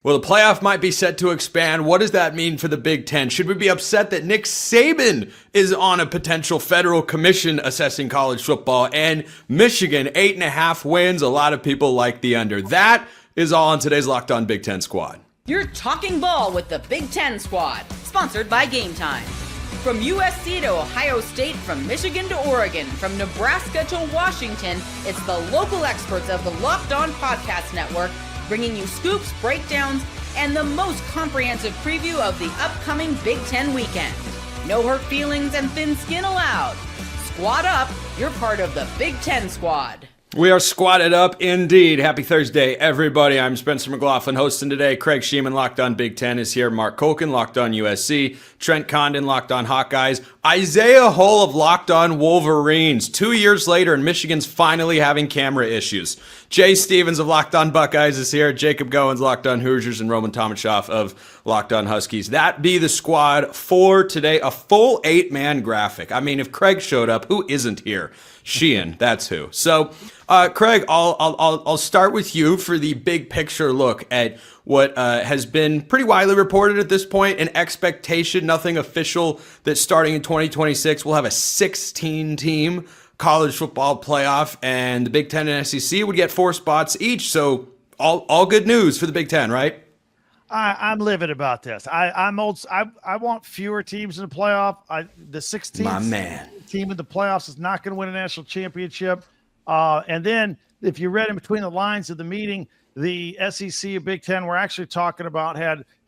Well, the playoff might be set to expand. What does that mean for the Big Ten? Should we be upset that Nick Saban is on a potential federal commission assessing college football? And Michigan, 8.5 wins. A lot of people like the under. That is all on today's Locked On Big Ten Squad. You're talking ball with the Big Ten Squad, sponsored by Game Time. From USC to Ohio State, from Michigan to Oregon, from Nebraska to Washington, it's the local experts of the Locked On Podcast Network bringing you scoops, breakdowns, and the most comprehensive preview of the upcoming Big Ten weekend. No hurt feelings and thin skin allowed. Squad up, you're part of the Big Ten Squad. We are squatted up indeed. Happy Thursday, everybody. I'm Spencer McLaughlin hosting today. Craig Sheeman, Locked On Big Ten, is here. Mark Colkin, Locked On USC. Trent Condon, Locked On Hawkeyes. Isaiah Hull of Locked On Wolverines. 2 years later, and Michigan's finally having camera issues. Jay Stevens of Locked On Buckeyes is here. Jacob Goins, Locked On Hoosiers, and Roman Tomashoff of Locked On Huskies. That be the squad for today. A full 8-man graphic. I mean, if Craig showed up, who isn't here? Sheehan, that's who. So, Craig, I'll start with you for the big picture look at what has been pretty widely reported at this point, an expectation, nothing official, that starting in 2026 we'll have a 16-team college football playoff, and the Big Ten and SEC would get 4 spots each. So, all good news for the Big Ten, right? I'm livid about this. I'm old. I want fewer teams in the playoff. The 16th team in the playoffs is not going to win a national championship. And then if you read in between the lines of the meeting, the SEC and Big Ten were actually talking about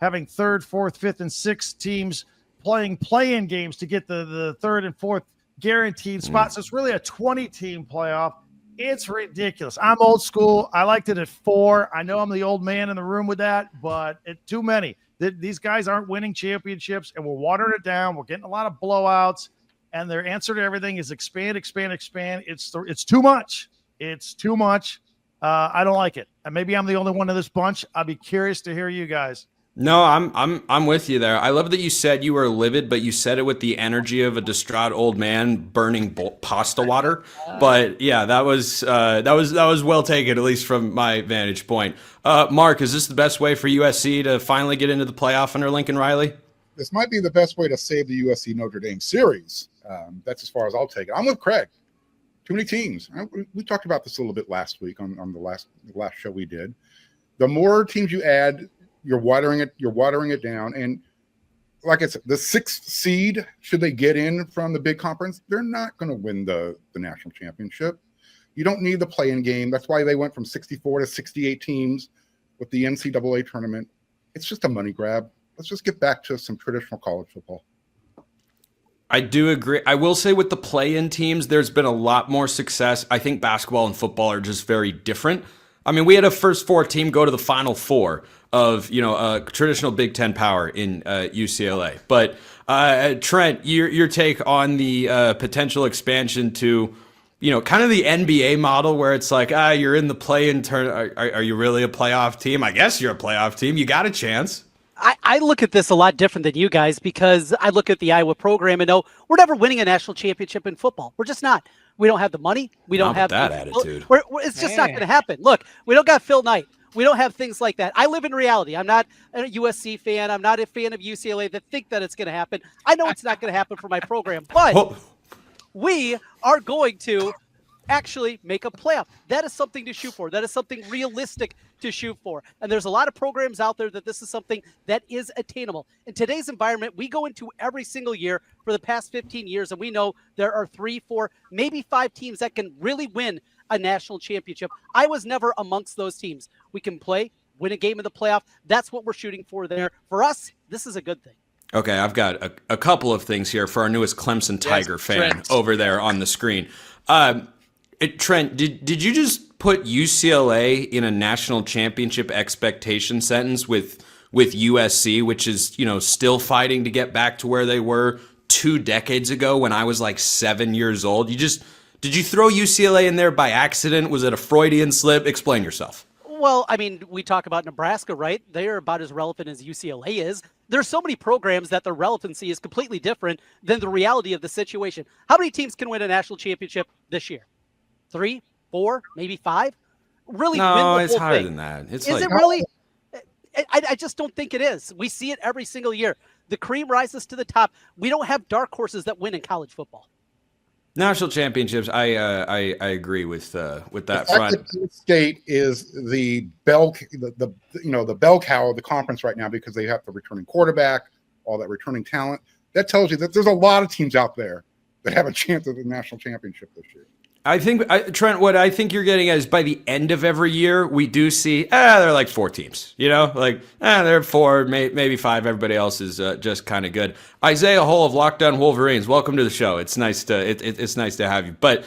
having 3rd, 4th, 5th, and 6th teams playing play-in games to get the 3rd and 4th guaranteed spots. So it's really a 20-team playoff. It's ridiculous. I'm old school. I liked it at 4. I know I'm the old man in the room with that, but it's too many. These guys aren't winning championships, and we're watering it down. We're getting a lot of blowouts, and their answer to everything is expand, expand, expand. It's too much. It's too much. I don't like it. And maybe I'm the only one in this bunch. I'd be curious to hear you guys. No, I'm with you there. I love that you said you were livid, but you said it with the energy of a distraught old man burning pasta water. But yeah, that was well taken, at least from my vantage point. Mark, is this the best way for USC to finally get into the playoff under Lincoln Riley? This might be the best way to save the USC Notre Dame series. That's as far as I'll take it. I'm with Craig. Too many teams. We talked about this a little bit last week on the last show we did. The more teams you add, you're watering it down. And like I said, the 6th seed, should they get in from the big conference, they're not going to win the national championship. You don't need the play-in game. That's why they went from 64 to 68 teams with the NCAA tournament. It's just a money grab. Let's just get back to some traditional college football. I do agree. I will say with the play-in teams, there's been a lot more success. I think basketball and football are just very different. I mean, we had a first 4 team go to the Final Four of, traditional Big Ten power in UCLA. But Trent, your take on the potential expansion to, kind of the NBA model where it's like, you're in the play-in turn. Are you really a playoff team? I guess you're a playoff team. You got a chance. I look at this a lot different than you guys because I look at the Iowa program and know we're never winning a national championship in football. We're just not. We don't have the money. We don't have that attitude. It's just not going to happen. Look, we don't got Phil Knight. We don't have things like that. I live in reality. I'm not a USC fan. I'm not a fan of UCLA that think that it's going to happen. I know it's not going to happen for my program, but we are going to actually make a playoff. That is something to shoot for. That is something realistic to shoot for. And there's a lot of programs out there that this is something that is attainable. In today's environment, we go into every single year for the past 15 years, and we know there are 3, 4, maybe 5 teams that can really win a national championship. I was never amongst those teams. We can play, win a game in the playoff. That's what we're shooting for there. For us, this is a good thing. Okay, I've got a couple of things here for our newest Clemson Tiger fan Trent. over there on the screen. Trent, did you just put UCLA in a national championship expectation sentence with USC, which is, still fighting to get back to where they were 2 decades ago when I was like 7 years old? Did you throw UCLA in there by accident? Was it a Freudian slip? Explain yourself. Well, I mean, we talk about Nebraska, right? They're about as relevant as UCLA is. There's so many programs that their relevancy is completely different than the reality of the situation. How many teams can win a national championship this year? 3, 4, maybe 5? Really? No, win the it's whole higher thing. than that. Is it really? I just don't think it is. We see it every single year. The cream rises to the top. We don't have dark horses that win in college football. National championships, I agree with that front. State is the bell cow of the conference right now because they have the returning quarterback, all that returning talent. That tells you that there's a lot of teams out there that have a chance at the national championship this year. I think, Trent, what I think you're getting at is by the end of every year, we do see, there are like 4 teams, there are 4, maybe 5. Everybody else is just kind of good. Isaiah Hull of Locked On Wolverines, welcome to the show. It's nice to it's nice to have you. But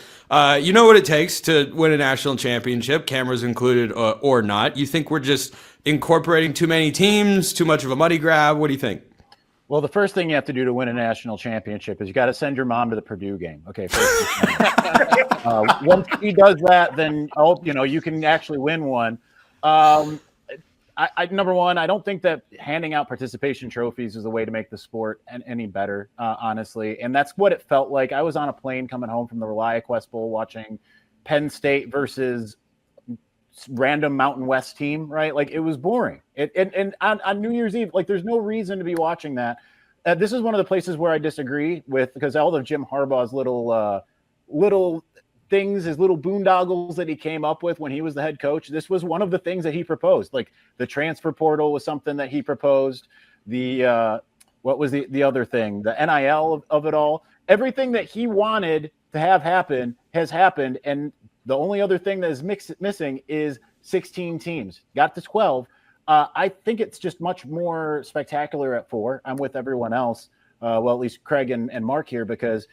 you know what it takes to win a national championship, cameras included or not. You think we're just incorporating too many teams, too much of a money grab? What do you think? Well, the first thing you have to do to win a national championship is you got to send your mom to the Purdue game. Okay. Once he does that, then you can actually win one. Number one, I don't think that handing out participation trophies is the way to make the sport any better, honestly. And that's what it felt like. I was on a plane coming home from the ReliaQuest Bowl watching Penn State versus random Mountain West team, right? Like, it was boring. And on New Year's Eve, like, there's no reason to be watching that. This is one of the places where I disagree with, because all of Jim Harbaugh's little things, his little boondoggles that he came up with when he was the head coach, this was one of the things that he proposed. Like, the transfer portal was something that he proposed. The what was the other thing? The NIL of it all. Everything that he wanted to have happen has happened, and the only other thing that is missing is 16 teams. Got to 12. I think it's just much more spectacular at 4. I'm with everyone else, well, at least Craig and Mark here, because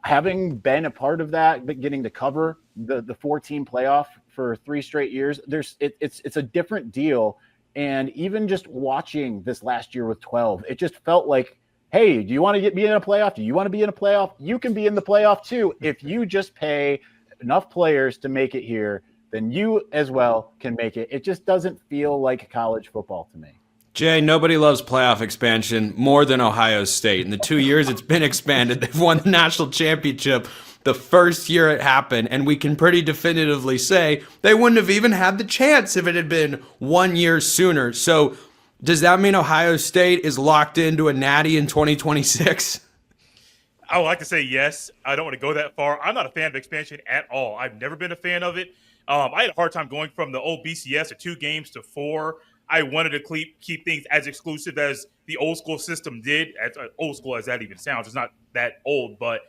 having been a part of that, but getting to cover the 4-team playoff for 3 straight years, it's a different deal. And even just watching this last year with 12, it just felt like, hey, do you want to be in a playoff? Do you want to be in a playoff? You can be in the playoff too if you just pay enough players to make it here, then you as well can make it. It just doesn't feel like college football to me. Jay, nobody loves playoff expansion more than Ohio State. In the 2 years it's been expanded, they've won the national championship the first year it happened, and we can pretty definitively say they wouldn't have even had the chance if it had been 1 year sooner. So does that mean Ohio State is locked into a natty in 2026? I would like to say yes. I don't want to go that far. I'm not a fan of expansion at all. I've never been a fan of it. I had a hard time going from the old BCS of 2 games to 4. I wanted to keep things as exclusive as the old school system did. As old school as that even sounds, it's not that old. But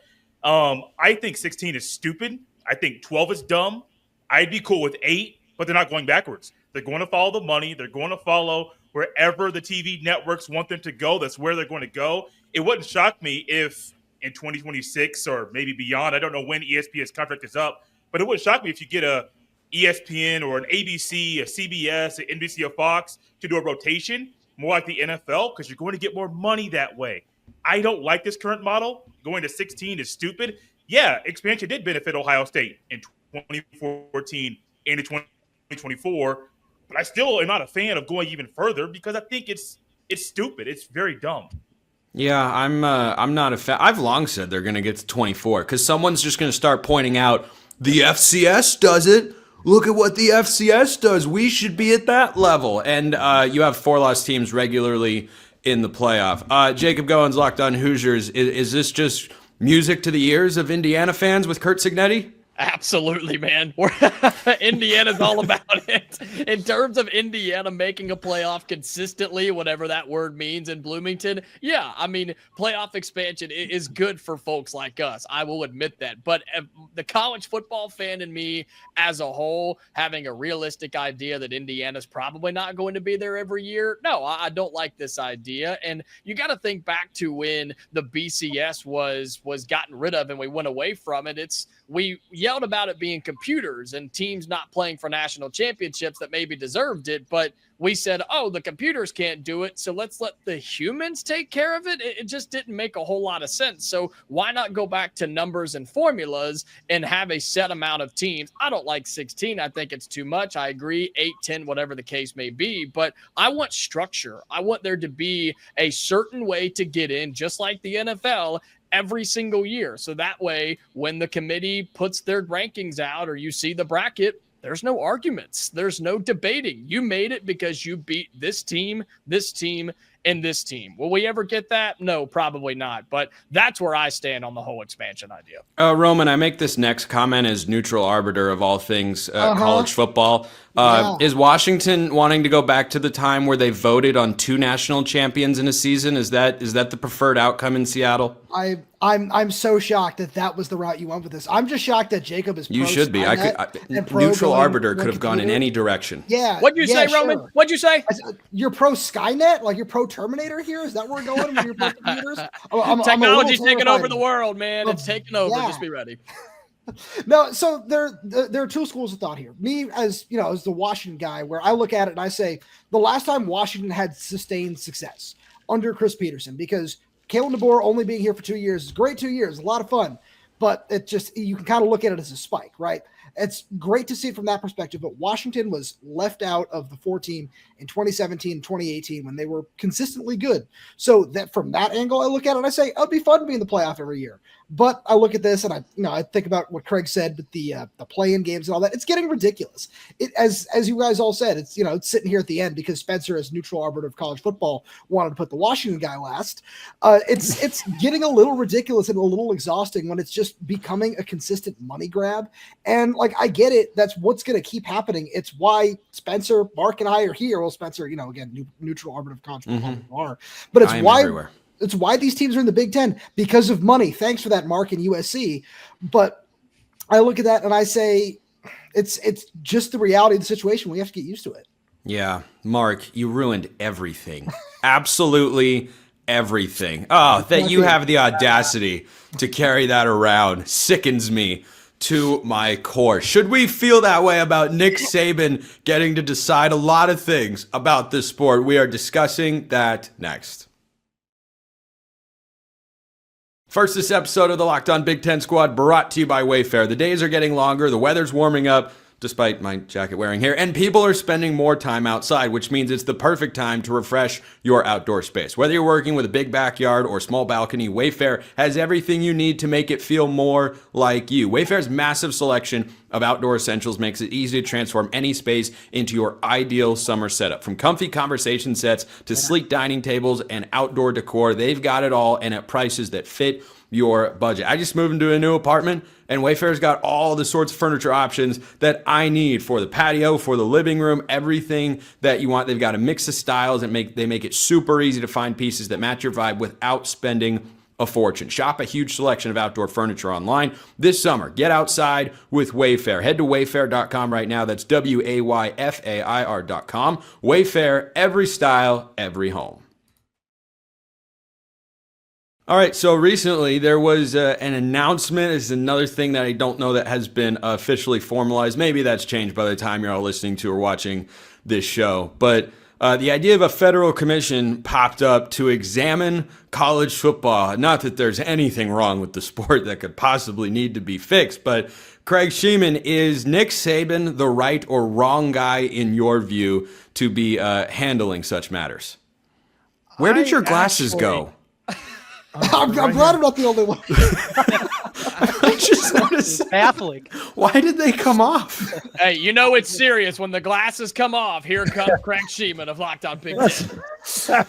I think 16 is stupid. I think 12 is dumb. I'd be cool with 8, but they're not going backwards. They're going to follow the money. They're going to follow wherever the TV networks want them to go. That's where they're going to go. It wouldn't shock me if in 2026 or maybe beyond, I don't know when ESPN's contract is up, but it wouldn't shock me if you get a ESPN or an ABC, a CBS, an NBC, or Fox to do a rotation, more like the NFL, because you're going to get more money that way. I don't like this current model. Going to 16 is stupid. Yeah, expansion did benefit Ohio State in 2014 and in 2024, but I still am not a fan of going even further because I think it's stupid. It's very dumb. Yeah, I'm not a fan. I've long said they're going to get to 24 because someone's just going to start pointing out the FCS does it. Look at what the FCS does. We should be at that level. And you have 4-loss teams regularly in the playoff. Jacob Goins, Locked On Hoosiers. Is this just music to the ears of Indiana fans with Curt Cignetti? Absolutely, man. Indiana's all about it. In terms of Indiana making a playoff consistently, whatever that word means in Bloomington, yeah, I mean, playoff expansion is good for folks like us. I will admit that. But the college football fan in me as a whole, having a realistic idea that Indiana's probably not going to be there every year, no, I don't like this idea. And you got to think back to when the BCS was gotten rid of and we went away from it. We yelled about it being computers and teams not playing for national championships that maybe deserved it, but we said, oh, the computers can't do it, so let's let the humans take care of it. It just didn't make a whole lot of sense. So why not go back to numbers and formulas and have a set amount of teams? I don't like 16. I think it's too much. I agree, 8, 10, whatever the case may be, but I want structure. I want there to be a certain way to get in, just like the NFL, every single year. So that way, when the committee puts their rankings out or you see the bracket, there's no arguments. There's no debating. You made it because you beat this team, and this team. Will we ever get that? No, probably not. But that's where I stand on the whole expansion idea. Roman, I make this next comment as neutral arbiter of all things college football. Is Washington wanting to go back to the time where they voted on 2 national champions in a season? Is that the preferred outcome in Seattle? I'm so shocked that was the route you went with this. I'm just shocked that Jacob is. You should be. Neutral arbiter could have gone in any direction. Yeah. What'd you say, Roman? Sure. What'd you say? You're pro Skynet, like you're pro Terminator here. Is that where we're going with your pro computers? Technology's taking over the world, man. It's taking over. Yeah. Just be ready. No, so there are 2 schools of thought here. Me, as the Washington guy, where I look at it and I say the last time Washington had sustained success under Chris Peterson, because Kalen DeBoer only being here for 2 years is great. 2 years, a lot of fun, but it just, you can kind of look at it as a spike, right? It's great to see it from that perspective, but Washington was left out of the 4 team in 2017 and 2018 when they were consistently good. So that from that angle, I look at it and I say, it'd be fun to be in the playoff every year. But I look at this and I think about what Craig said with the play-in games and all that. It's getting ridiculous. As you guys all said, it's sitting here at the end because Spencer, as neutral arbiter of college football, wanted to put the Washington guy last. It's getting a little ridiculous and a little exhausting when it's just becoming a consistent money grab. And I get it. That's what's going to keep happening. It's why Spencer, Mark, and I are here. Well, Spencer, again, neutral arbiter of college football, but it's why. Everywhere. It's why these teams are in the Big Ten, because of money. Thanks for that, Mark, and USC. But I look at that and I say, it's just the reality of the situation. We have to get used to it. Yeah, Mark, you ruined everything. Absolutely everything. Oh, that you have the audacity to carry that around sickens me to my core. Should we feel that way about Nick Saban getting to decide a lot of things about this sport? We are discussing that next. First, this episode of the Locked On Big Ten Squad brought to you by Wayfair. The days are getting longer, the weather's warming up, despite my jacket wearing here, and people are spending more time outside, which means it's the perfect time to refresh your outdoor space. Whether you're working with a big backyard or small balcony, Wayfair has everything you need to make it feel more like you. Wayfair's massive selection of outdoor essentials makes it easy to transform any space into your ideal summer setup. From comfy conversation sets to sleek dining tables and outdoor decor, they've got it all and at prices that fit your budget. I just moved into a new apartment and Wayfair's got all the sorts of furniture options that I need for the patio, for the living room, everything that you want. They've got a mix of styles and they make it super easy to find pieces that match your vibe without spending a fortune. Shop a huge selection of outdoor furniture online this summer. Get outside with Wayfair. Head to wayfair.com right now. That's WAYFAIR.com. Wayfair, every style, every home. All right, so recently there was an announcement. This is another thing that I don't know that has been officially formalized. Maybe that's changed by the time you're all listening to or watching this show. But the idea of a federal commission popped up to examine college football. Not that there's anything wrong with the sport that could possibly need to be fixed, but Craig Sheeman, is Nick Saban the right or wrong guy in your view to be handling such matters? Where did your glasses go? I'm glad I'm not the only one. I just noticed. Baffling. Why did they come off? Hey, it's serious when the glasses come off. Here comes Craig Sheeman of Locked On Big Ten.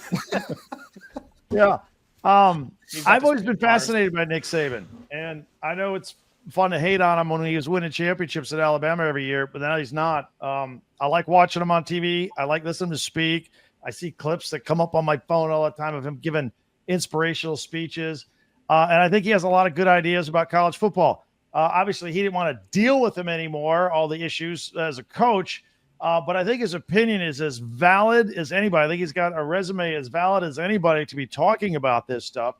Yeah. I've always been fascinated by Nick Saban, and I know it's fun to hate on him when he was winning championships at Alabama every year, but now he's not. I like watching him on TV. I like listening to speak. I see clips that come up on my phone all the time of him giving inspirational speeches. And I think he has a lot of good ideas about college football. Obviously, he didn't want to deal with them anymore, all the issues as a coach. But I think his opinion is as valid as anybody. I think he's got a resume as valid as anybody to be talking about this stuff.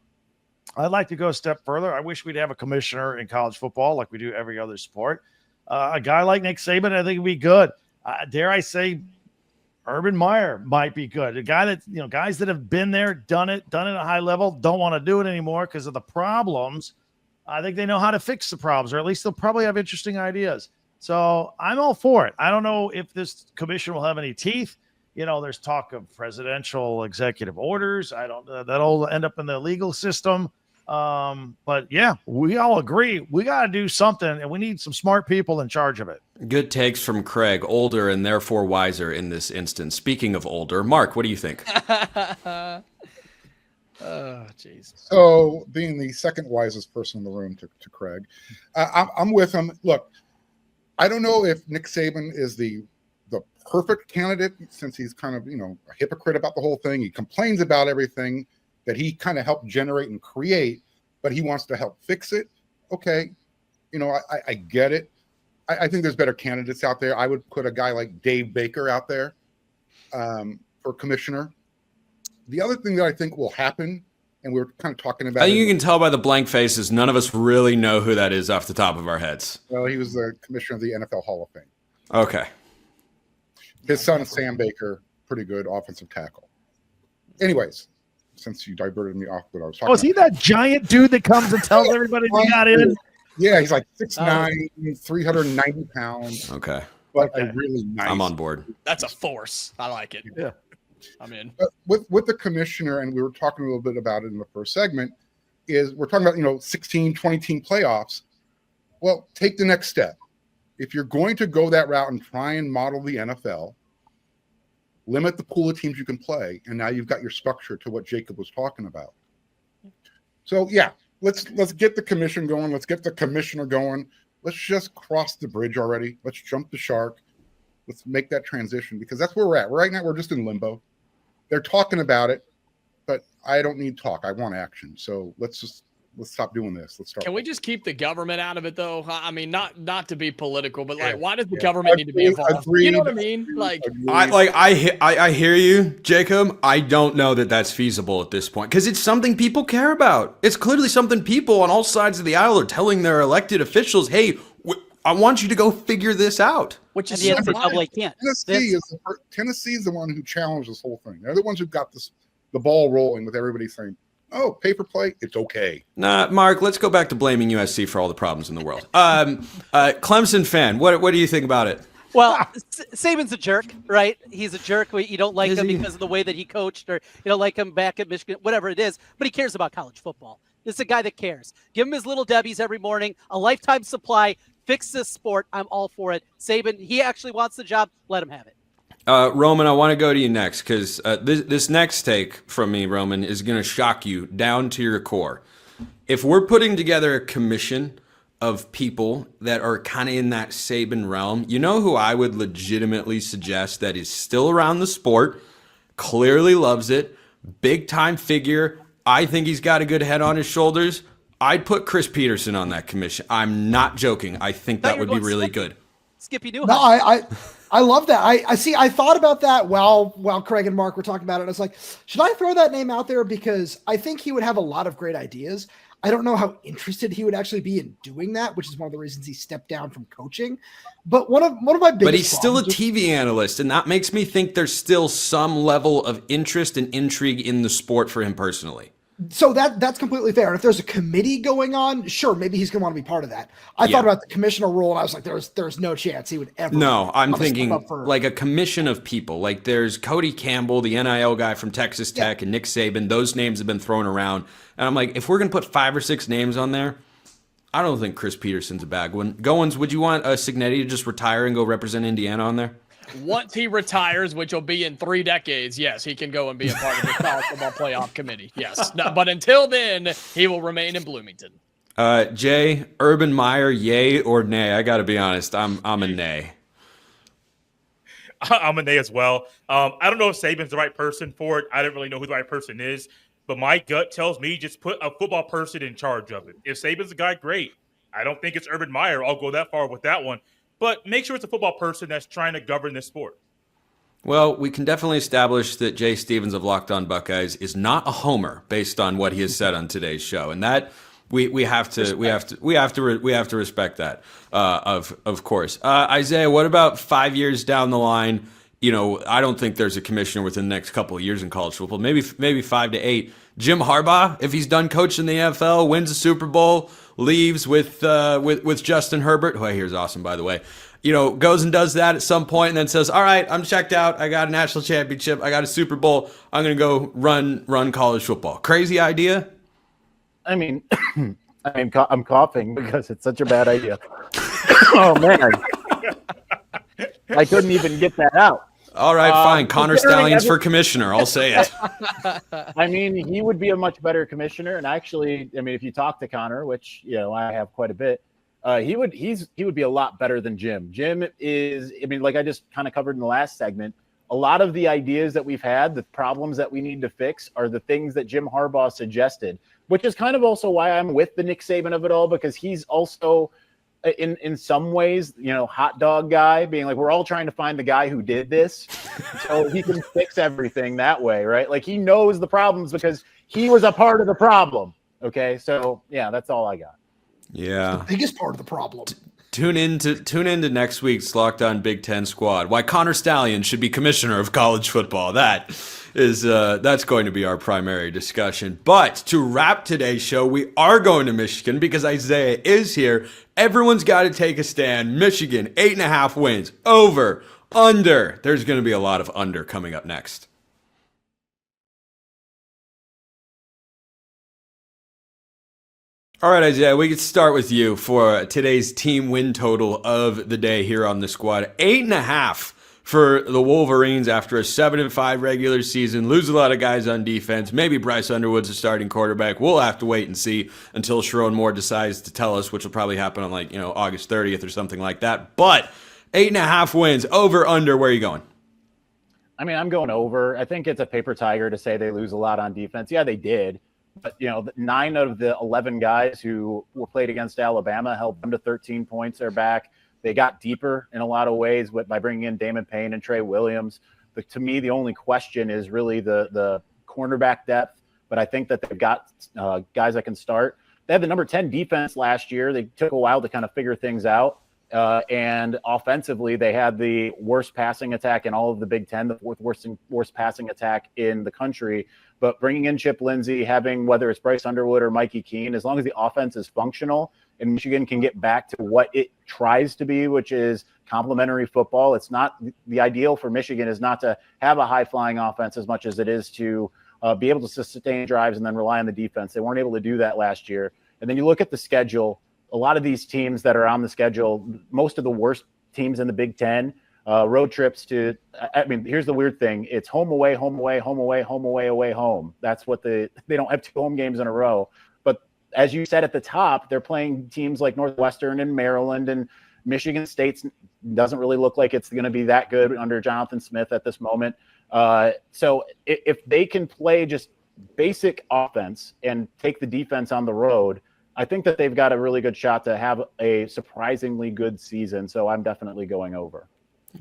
I'd like to go a step further. I wish we'd have a commissioner in college football like we do every other sport. A guy like Nick Saban, I think, would be good. Dare I say, Urban Meyer might be good. A guy that, guys that have been there, done it at a high level, don't want to do it anymore because of the problems. I think they know how to fix the problems, or at least they'll probably have interesting ideas. So I'm all for it. I don't know if this commission will have any teeth. There's talk of presidential executive orders. That'll end up in the legal system. But yeah, we all agree we got to do something, and we need some smart people in charge of it. Good takes from Craig, older and therefore wiser in this instance. Speaking of older, Mark, what do you think? Oh, jeez. So, being the second wisest person in the room to Craig, I'm with him. Look, I don't know if Nick Saban is the perfect candidate, since he's kind of, a hypocrite about the whole thing. He complains about everything that he kind of helped generate and create, but he wants to help fix it. Okay, I get it. I think there's better candidates out there. I would put a guy like Dave Baker out there for commissioner. The other thing that I think will happen, and we were kind of talking about, I think you can tell by the blank faces, none of us really know who that is off the top of our heads. Well, he was the commissioner of the NFL Hall of Fame. Okay. His son, Sam Baker, pretty good offensive tackle. Anyways, since you diverted me off what I was talking about. Oh, is he that giant dude that comes and tells everybody they got in? Yeah, he's like 6'9", 390 pounds. Okay. But a really nice. I'm on board. That's a force. I like it. Yeah. I'm in. With the commissioner, and we were talking a little bit about it in the first segment, is we're talking about, 16, 20 team playoffs. Well, take the next step. If you're going to go that route and try and model the NFL, limit the pool of teams you can play, and now you've got your structure to what Jacob was talking about. So yeah, let's get the commission going. Let's get the commissioner going. Let's just cross the bridge already. Let's jump the shark. Let's make that transition, because that's where we're at. Right now, we're just in limbo. They're talking about it, but I don't need talk. I want action. So let's stop doing this. Let's start. Can we just keep the government out of it, though? I mean, not to be political, but why does the government need to be involved? Agreed. You know what I mean? I hear you, Jacob. I don't know that that's feasible at this point, because it's something people care about. It's clearly something people on all sides of the aisle are telling their elected officials, hey, I want you to go figure this out. Which is the NCAA can't. Tennessee is the one who challenged this whole thing. They're the ones who got the ball rolling, with everybody saying, oh, pay for play, it's okay. Nah, Mark, let's go back to blaming USC for all the problems in the world. Clemson fan, what do you think about it? Well, Saban's a jerk, right? He's a jerk. You don't like him because of the way that he coached, or you don't like him back at Michigan, whatever it is, but he cares about college football. This is a guy that cares. Give him his little Debbie's every morning, a lifetime supply, fix this sport. I'm all for it. Saban, he actually wants the job. Let him have it. Roman, I want to go to you next, because this next take from me, Roman, is going to shock you down to your core. If we're putting together a commission of people that are kind of in that Saban realm, you know who I would legitimately suggest that is still around the sport, clearly loves it, big-time figure. I think he's got a good head on his shoulders. I'd put Chris Peterson on that commission. I'm not joking. I think that would be really good. Skippy Newhouse. No, I love that. I see. I thought about that while Craig and Mark were talking about it. I was like, should I throw that name out there? Because I think he would have a lot of great ideas. I don't know how interested he would actually be in doing that, which is one of the reasons he stepped down from coaching. But one of my biggest. But he's still a TV analyst, and that makes me think there's still some level of interest and intrigue in the sport for him personally. So that's completely fair. And if there's a committee going on, sure, maybe he's going to want to be part of that. I thought about the commissioner role, and I was like, there's no chance he would ever. No, I'm thinking like a commission of people. Like there's Cody Campbell, the NIL guy from Texas Tech, and Nick Saban. Those names have been thrown around. And I'm like, if we're going to put 5 or 6 names on there, I don't think Chris Peterson's a bad one. Goins, would you want Signetti to just retire and go represent Indiana on there? Once he retires, which will be in 3 decades, yes, he can go and be a part of the college football playoff committee. Yes. No, but until then, he will remain in Bloomington. Jay, Urban Meyer, yay or nay? I got to be honest. I'm a nay. I'm a nay as well. I don't know if Saban's the right person for it. I don't really know who the right person is. But my gut tells me just put a football person in charge of it. If Saban's the guy, great. I don't think it's Urban Meyer. I'll go that far with that one. But make sure it's a football person that's trying to govern this sport. Well, we can definitely establish that Jay Stevens of Locked On Buckeyes is not a homer based on what he has said on today's show, and that we have to respect that. Of course, Isaiah. What about 5 years down the line? You know, I don't think there's a commissioner within the next couple of years in college football. Maybe 5 to 8. Jim Harbaugh, if he's done coaching the NFL, wins a Super Bowl, leaves with Justin Herbert, who I hear is awesome, by the way, goes and does that at some point and then says, all right, I'm checked out. I got a national championship. I got a Super Bowl. I'm going to go run college football. Crazy idea? I mean, I'm coughing because it's such a bad idea. Oh man, I couldn't even get that out. All right, fine. Connor Stallions for commissioner. I'll say it. I mean, he would be a much better commissioner. And actually, I mean, if you talk to Connor, which I have quite a bit, he would be a lot better than Jim. Jim is, I mean, like I just kind of covered in the last segment, a lot of the ideas that we've had, the problems that we need to fix, are the things that Jim Harbaugh suggested, which is kind of also why I'm with the Nick Saban of it all, because he's also, in some ways, hot dog guy, being like, we're all trying to find the guy who did this so he can fix everything that way, right? Like, he knows the problems because he was a part of the problem. Okay, so yeah, that's all I got. Yeah, the biggest part of the problem. Tune into next week's Locked On Big Ten Squad. Why Connor Stallion should be commissioner of college football. That is that's going to be our primary discussion. But to wrap today's show, we are going to Michigan because Isaiah is here. Everyone's got to take a stand. Michigan, 8.5 wins. Over, under. There's going to be a lot of under coming up next. All right, Isaiah, we can start with you for today's team win total of the day here on the squad. 8.5 for the Wolverines after a 7-5 regular season. Lose a lot of guys on defense. Maybe Bryce Underwood's a starting quarterback. We'll have to wait and see until Sharon Moore decides to tell us, which will probably happen on August 30th or something like that. But 8.5 wins, over, under, where are you going? I mean, I'm going over. I think it's a paper tiger to say they lose a lot on defense. Yeah, they did. But, 9 of the 11 guys who were played against Alabama held them to 13 points. They're back. They got deeper in a lot of ways by bringing in Damon Payne and Trey Williams. But to me, the only question is really the cornerback depth. But I think that they've got guys that can start. They had the number 10 defense last year. They took a while to kind of figure things out. And offensively, they had the worst passing attack in all of the Big Ten, the fourth worst passing attack in the country. But bringing in Chip Lindsey, having whether it's Bryce Underwood or Mikey Keene, as long as the offense is functional and Michigan can get back to what it tries to be, which is complementary football. It's not the ideal for Michigan is not to have a high-flying offense as much as it is to be able to sustain drives and then rely on the defense. They weren't able to do that last year. And then you look at the schedule. A lot of these teams that are on the schedule, most of the worst teams in the Big Ten, road trips to, I mean, here's the weird thing. It's home, away, home, away, home, away, home, away, away, home. That's what they don't have 2 home games in a row. But as you said at the top, they're playing teams like Northwestern and Maryland, and Michigan State doesn't really look like it's going to be that good under Jonathan Smith at this moment. So if they can play just basic offense and take the defense on the road, I think that they've got a really good shot to have a surprisingly good season. So I'm definitely going over.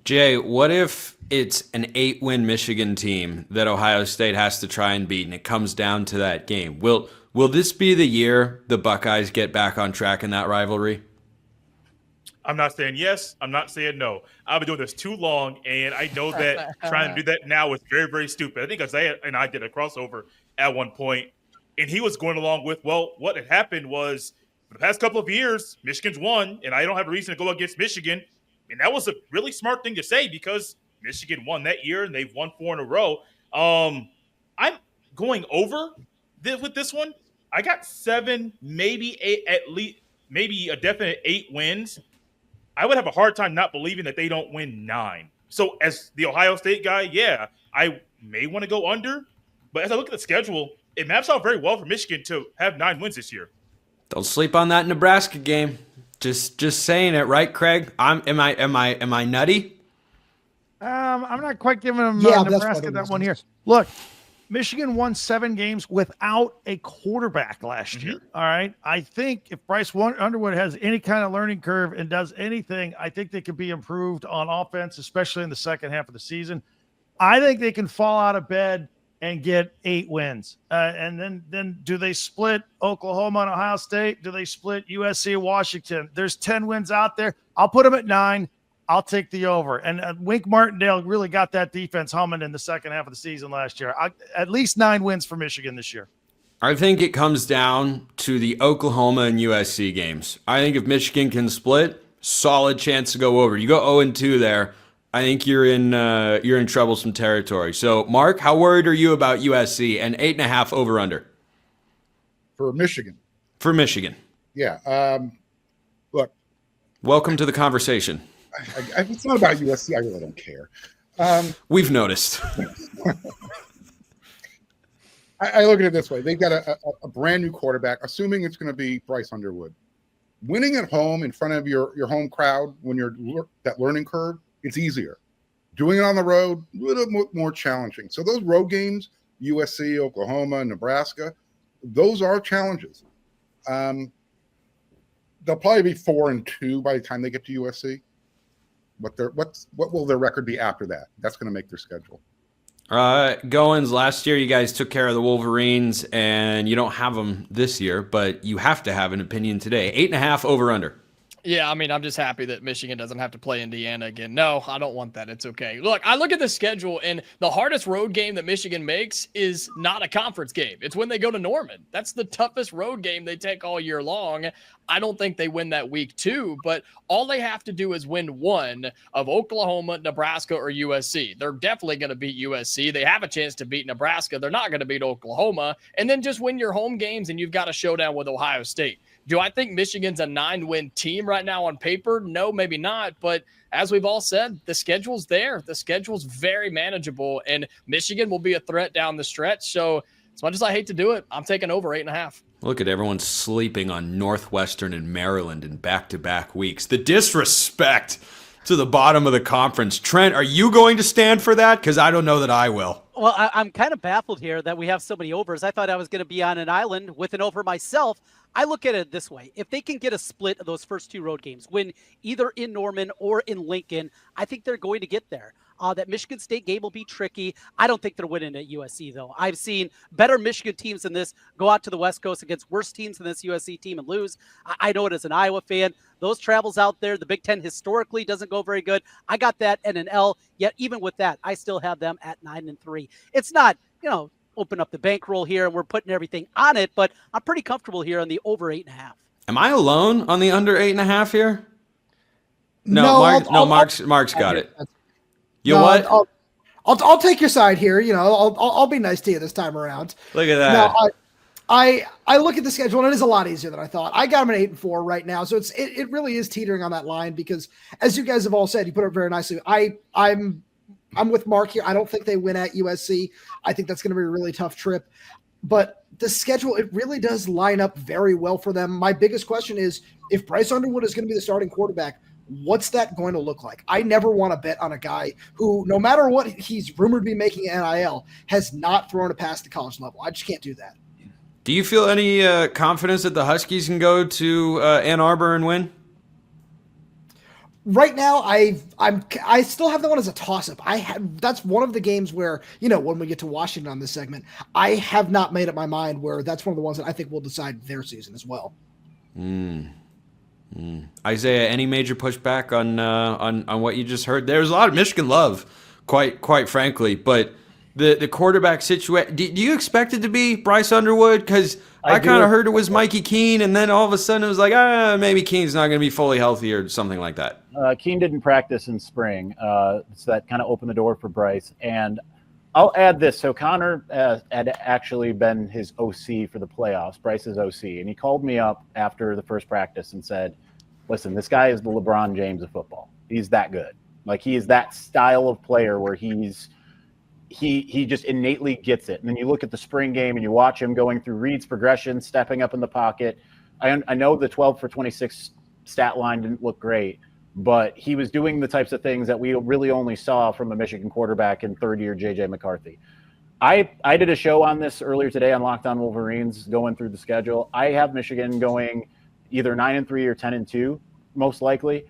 Jay, what if it's an 8-win Michigan team that Ohio State has to try and beat, and it comes down to that game? Will this be the year the Buckeyes get back on track in that rivalry? I'm not saying yes. I'm not saying no. I've been doing this too long, and I know that trying to do that now is very, very stupid. I think Isaiah and I did a crossover at one point, and he was going along with, well, what had happened was for the past couple of years, Michigan's won, and I don't have a reason to go against Michigan. And that was a really smart thing to say because Michigan won that year, and they've won 4 in a row. I'm going over with this one. I got 7, maybe 8, at least, maybe a definite 8 wins. I would have a hard time not believing that they don't win 9. So as the Ohio State guy, yeah, I may want to go under. But as I look at the schedule, it maps out very well for Michigan to have 9 wins this year. Don't sleep on that Nebraska game. Just saying it, right, Craig? Am I nutty? I'm not quite giving them Nebraska that one here. Look, Michigan won 7 games without a quarterback last year. All right. I think if Bryce Underwood has any kind of learning curve and does anything, I think they could be improved on offense, especially in the second half of the season. I think they can fall out of bed and get 8 wins. And then do they split Oklahoma and Ohio State? Do they split USC and Washington? There's 10 wins out there. I'll put them at 9. I'll take the over. And Wink Martindale really got that defense humming in the second half of the season last year. At least 9 wins for Michigan this year. I think it comes down to the Oklahoma and USC games. I think if Michigan can split, solid chance to go over. You go 0-2 there, I think you're in troublesome territory. So, Mark, how worried are you about USC and 8.5 over under? For Michigan. For Michigan. Yeah. Look. Welcome to the conversation. It's not about USC. I really don't care. We've noticed. I look at it this way. They've got a brand new quarterback, assuming it's going to be Bryce Underwood. Winning at home in front of your home crowd when you're that learning curve, it's easier. Doing it on the road, a little more challenging. So those road games, USC, Oklahoma, Nebraska, those are challenges. They'll probably be 4-2 by the time they get to USC. What will their record be after that? That's going to make their schedule. Goins, last year you guys took care of the Wolverines, and you don't have them this year, but you have to have an opinion today. 8.5 over under. Yeah, I mean, I'm just happy that Michigan doesn't have to play Indiana again. No, I don't want that. It's okay. Look, I look at the schedule, and the hardest road game that Michigan makes is not a conference game. It's when they go to Norman. That's the toughest road game they take all year long. I don't think they win that week 2, but all they have to do is win one of Oklahoma, Nebraska, or USC. They're definitely going to beat USC. They have a chance to beat Nebraska. They're not going to beat Oklahoma. And then just win your home games, and you've got a showdown with Ohio State. Do I think Michigan's a 9-win team right now on paper? No, maybe not. But as we've all said, the schedule's there. The schedule's very manageable, and Michigan will be a threat down the stretch. So as much as I hate to do it, I'm taking over 8.5. Look at everyone sleeping on Northwestern and Maryland in back-to-back weeks. The disrespect to the bottom of the conference. Trent, are you going to stand for that? Because I don't know that I will. Well, I'm kind of baffled here that we have so many overs. I thought I was going to be on an island with an over myself. I look at it this way. If they can get a split of those first 2 road games, win either in Norman or in Lincoln, I think they're going to get there. That Michigan State game will be tricky. I don't think they're winning at USC, though. I've seen better Michigan teams than this go out to the West Coast against worse teams than this USC team and lose. I know it as an Iowa fan. Those travels out there, the Big Ten historically doesn't go very good. I got that and an L, yet even with that, I still have them at 9-3. It's not, open up the bankroll here and we're putting everything on it, but I'm pretty comfortable here on the over 8.5. Am I alone on the under 8.5 here? No, Mark's got it. You know what? I'll take your side here. I'll be nice to you this time around. Look at that. Now, I look at the schedule and it is a lot easier than I thought. I got them at 8-4 right now, so it really is teetering on that line because, as you guys have all said, you put it very nicely. I'm with Mark here. I don't think they win at USC. I think that's going to be a really tough trip. But the schedule, it really does line up very well for them. My biggest question is, if Bryce Underwood is going to be the starting quarterback, what's that going to look like? I never want to bet on a guy who, no matter what he's rumored to be making NIL, has not thrown a pass to college level. I just can't do that. Do you feel any confidence that the Huskies can go to Ann Arbor and win? Right now, I still have that one as a toss-up. That's one of the games where, when we get to Washington on this segment, I have not made up my mind where that's one of the ones that I think will decide their season as well. Isaiah, any major pushback on what you just heard? There's a lot of Michigan love, quite frankly, but the quarterback situation. Do you expect it to be Bryce Underwood? Because I kind of heard it was Mikey Keene, and then all of a sudden it was like, maybe Keene's not going to be fully healthy or something like that. Keene didn't practice in spring, so that kind of opened the door for Bryce. And I'll add this. So Connor had actually been his OC for the playoffs, Bryce's OC. And he called me up after the first practice and said, listen, this guy is the LeBron James of football. He's that good. Like, he is that style of player where he just innately gets it. And then you look at the spring game and you watch him going through reads, progression, stepping up in the pocket. I know the 12 for 26 stat line didn't look great, but he was doing the types of things that we really only saw from a Michigan quarterback in third-year J.J. McCarthy. I did a show on this earlier today on Locked On Wolverines, going through the schedule. I have Michigan going either 9-3 or 10-2, most likely.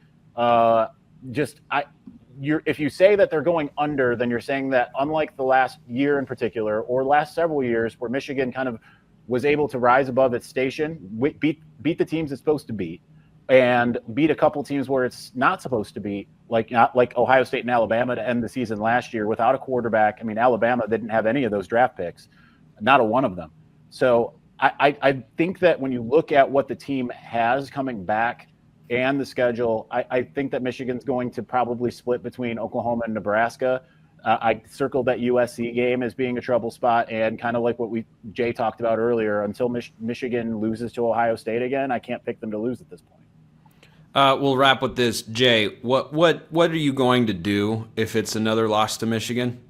If you say that they're going under, then you're saying that, unlike the last year in particular, or last several years where Michigan kind of was able to rise above its station, beat the teams it's supposed to beat, and beat a couple teams where it's not supposed to be, like Ohio State and Alabama to end the season last year without a quarterback. I mean, Alabama didn't have any of those draft picks, not a one of them. So I think that when you look at what the team has coming back and the schedule, I think that Michigan's going to probably split between Oklahoma and Nebraska. I circled that USC game as being a trouble spot, and kind of like what Jay talked about earlier, until Michigan loses to Ohio State again, I can't pick them to lose at this point. We'll wrap with this. Jay, what are you going to do if it's another loss to Michigan?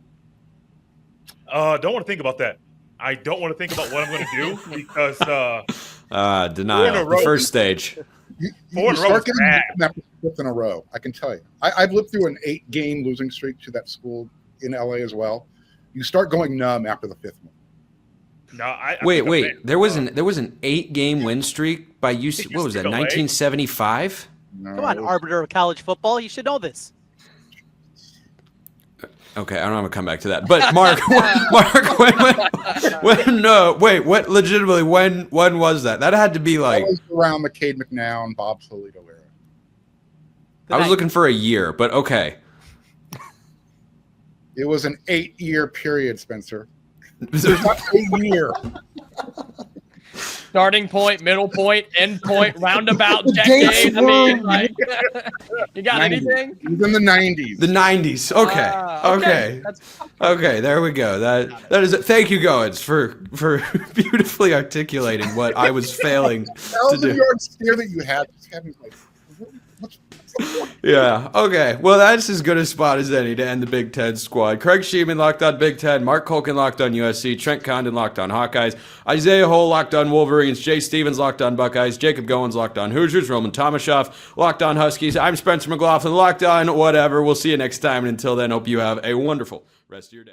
Don't want to think about that. I don't want to think about what I'm going to do because denial. The first stage. You start getting fifth in a row. I can tell you. I've lived through an 8-game losing streak to that school in LA as well. You start going numb after the 5th one. No, wait. There was an 8-game win streak by UC. What was that? 1975. No, come on, arbiter of college football. You should know this. Okay, I don't have to come back to that. But Mark, what? Legitimately, when was that? That had to be like that was around the Cade McNown, Bob Polito era. I was looking for a year, but okay. It was an 8-year period, Spencer. There's not a year. Starting point, middle point, end point, roundabout, decade. I mean, like, you got 90s. anything? It was in the 90s. The 90s. Okay. Okay. There we go. That is it. Thank you, Goins, for beautifully articulating what I was failing to do. Yard steer that you had. Just having like, what's Yeah. Okay. Well, that's as good a spot as any to end the Big Ten squad. Craig Sheeman locked on Big Ten. Mark Colkin locked on USC. Trent Condon locked on Hawkeyes. Isaiah Hole locked on Wolverines. Jay Stevens locked on Buckeyes. Jacob Goins locked on Hoosiers. Roman Tomashoff locked on Huskies. I'm Spencer McLaughlin locked on whatever. We'll see you next time. And until then, hope you have a wonderful rest of your day.